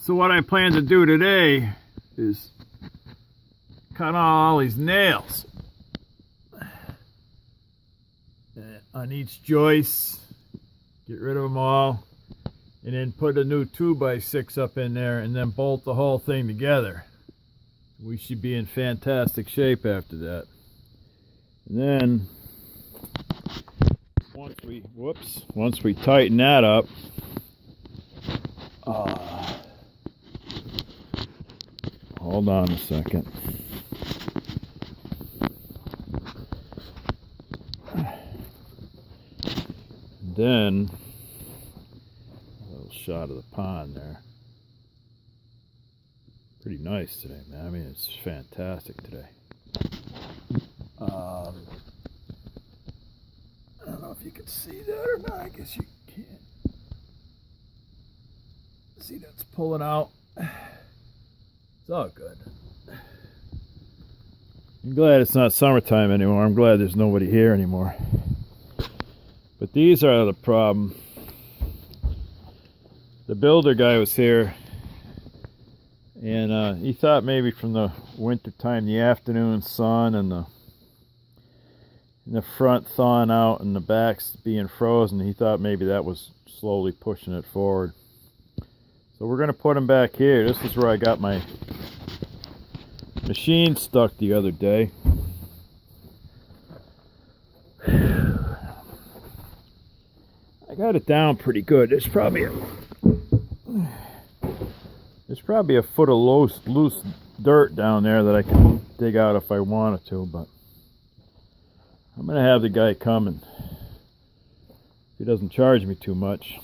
So what I plan to do today is cut all these nails on each joist, get rid of them all, and then put a new 2x6 up in there and then bolt the whole thing together. We should be in fantastic shape after that. And then once we tighten that up, hold on a second. Then a little shot of the pond there. Pretty nice today, man. I mean, it's fantastic today. I don't know if you can see that or not. I guess you can't. See, that's pulling out. It's all good. I'm glad it's not summertime anymore. I'm glad there's nobody here anymore. But these are the problem. The builder guy was here, and he thought maybe from the winter time, the afternoon sun and the front thawing out and the backs being frozen, he thought maybe that was slowly pushing it forward. So we're going to put them back here. This is where I got my machine stuck the other day. I got it down pretty good. There's probably a foot of loose dirt down there that I can dig out if I wanted to, but I'm going to have the guy come, and if he doesn't charge me too much,